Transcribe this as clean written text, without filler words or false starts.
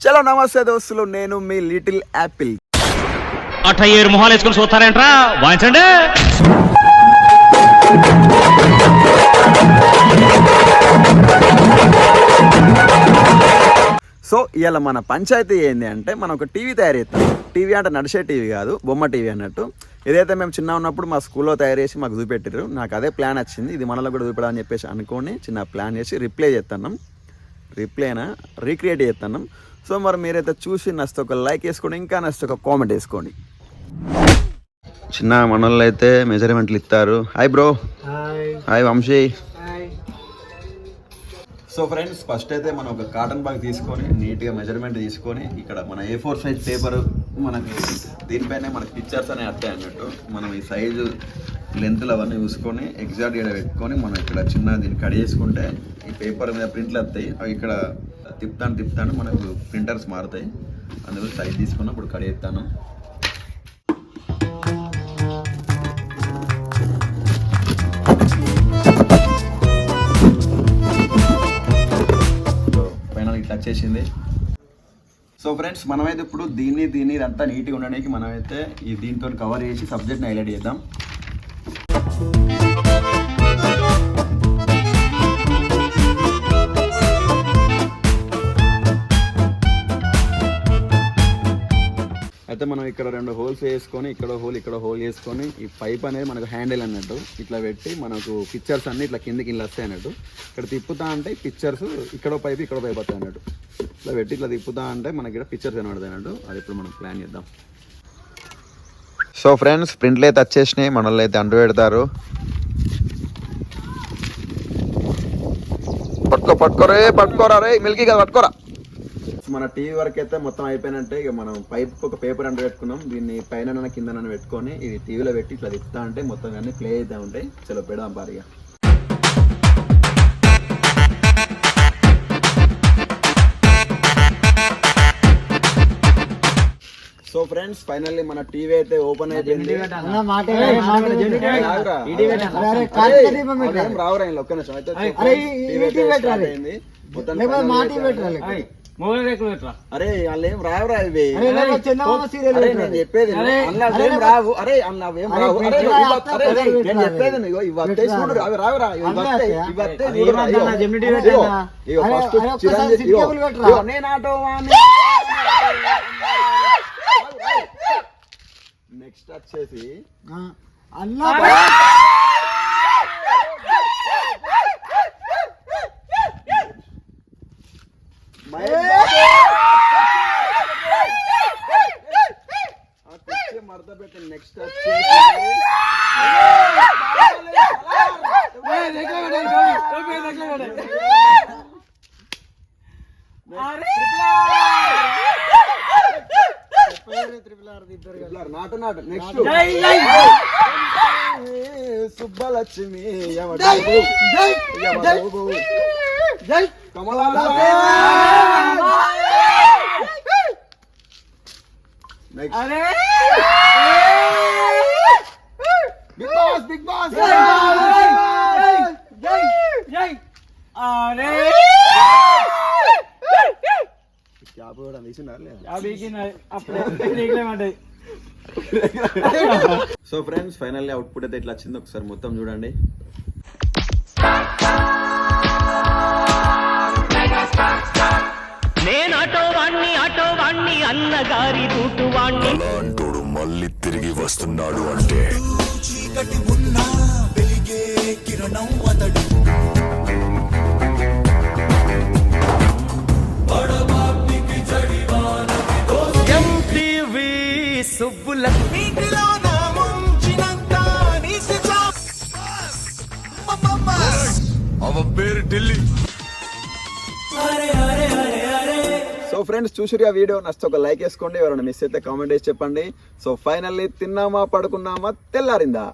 చలో నమస్తే దోస్తులు, నేను మీ లిటిల్ యాపిల్. అట్ట ఏరు మొహాలు వేసుకుని చూస్తారేంట్రా, వాయించండి. సో ఇవాళ మన పంచాయతీ ఏంది అంటే, మనం ఒక టీవీ తయారు చేస్తాం. టీవీ అంటే నడిచే టీవీ కాదు, బొమ్మ టీవీ అన్నట్టు. ఏదైతే మేము చిన్న ఉన్నప్పుడు మా స్కూల్లో తయారు చేసి మాకు చూపెట్టారు. నాకు అదే ప్లాన్ వచ్చింది, ఇది మనలో కూడా చూపెడాలని చెప్పేసి అనుకోని చిన్న ప్లాన్ చేసి రీక్రియేట్ చేస్తున్నాం. సో మరి మీరైతే చూసి నచ్చితే ఒక లైక్ వేసుకోండి, ఇంకా నచ్చితే ఒక కామెంట్ వేసుకోండి. చిన్న మనల్లో అయితే మెజర్మెంట్లు ఇస్తారు. Hi bro. Hi Vamshi. So friends, first అయితే మనం ఒక కాటన్ బాగ్ తీసుకొని నీట్గా మెజర్మెంట్ తీసుకొని, ఇక్కడ మన A4 సైజ్ పేపర్ మనకి దీనిపైనే మనకి పిక్చర్స్ అనేవి వస్తాయి అన్నట్టు. మనం ఈ సైజు లెంత్లు అవన్నీ చూసుకొని ఎగ్జాక్ట్గా పెట్టుకొని మనం ఇక్కడ చిన్న దీన్ని కట్ చేసుకుంటే ఈ పేపర్ మీద ప్రింట్లు వస్తాయి. అవి ఇక్కడ తిప్పుతాను మనకు ప్రింటర్స్ మారుతాయి. అందులో సైజ్ తీసుకున్నప్పుడు కట్ చేస్తాను. వచ్చేసింది. సో ఫ్రెండ్స్, మనమైతే ఇప్పుడు దీన్ని ఇదంతా నీట్గా ఉండడానికి మనమైతే ఈ దీంతో కవర్ చేసి సబ్జెక్ట్ని హైలైట్ చేద్దాం. అయితే మనం ఇక్కడ 2 హోల్స్ వేసుకొని, ఇక్కడ హోల్ వేసుకొని, ఈ పైప్ అనేది మనకు హ్యాండిల్ అన్నట్టు ఇట్లా పెట్టి మనకు పిక్చర్స్ అన్ని ఇట్లా కిందకి ఇలా వస్తాయి అన్నట్టు. ఇక్కడ తిప్పుతా అంటే పిక్చర్స్ ఇక్కడ పైప్ వస్తాయి అన్నట్టు. ఇట్లా పెట్టి ఇట్లా తిప్పుతా అంటే మనకి ఇక్కడ పిక్చర్స్ కనబడతాయి అన్నట్టు. అది ఇప్పుడు మనం ప్లాన్ చేద్దాం. సో ఫ్రెండ్స్, ప్రింట్లు అయితే వచ్చేసినాయి, మనల్ని అయితే అంటు పెడతారు. పట్టుకోరా రే మిల్కీ కదా, పట్టుకోరా. మన టీవీ వరకు అయితే మొత్తం అయిపోయినట్టే. ఇక మనం పైప్ ఒక పేపర్ అంటు పెట్టుకున్నాం. దీన్ని పైన కింద పెట్టుకొని ఇది టీవీలో పెట్టి ఇట్లా తిప్పుతా అంటే మొత్తం అన్ని ప్లే అవుతూ ఉంటాయి. చలో పెడదాం పారిగా. సో ఫ్రెండ్స్, ఫైనల్లీ మన టీవీ అయితే ఓపెన్ అయిపోయింది. రావురా ఒక్క నిమిషం అయితే. అరే వాళ్ళేం రావురా ఇవి, నేను చెప్పేది అన్నవేం రావు. అరే అన్నవేం రావు. నేను చెప్పేది ఇవి వస్తాయి చూడు, అవి రావురా. నెక్స్ట్ వచ్చేసి మడత పెట్టి నెక్స్ట్ నాటు next Subbalakshmi Kamala. Bigg Boss so friends, finally output అయితే ఇట్లా వచ్చింది. ఒకసారి మొత్తం చూడండి. నేను ఆటో వాణ్ణి అన్నగారి రూటు వాణ్ణి. అలాంటోడు మళ్ళీ తిరిగి వస్తున్నాడు అంటే చీకటి ఉన్నా వెలిగే కిరణం అతడు. ఎంటీవీ సుబ్బుల అవ పేరు ఢిల్లీ. సో ఫ్రెండ్స్, చూసిరు ఆ వీడియో, నచ్చితే ఒక లైక్ వేసుకోండి. ఎవరైనా మిస్ అయితే కామెంట్ చేసి చెప్పండి. సో ఫైనల్లీ తిన్నామా పడుకున్నామా తెల్లారిందా.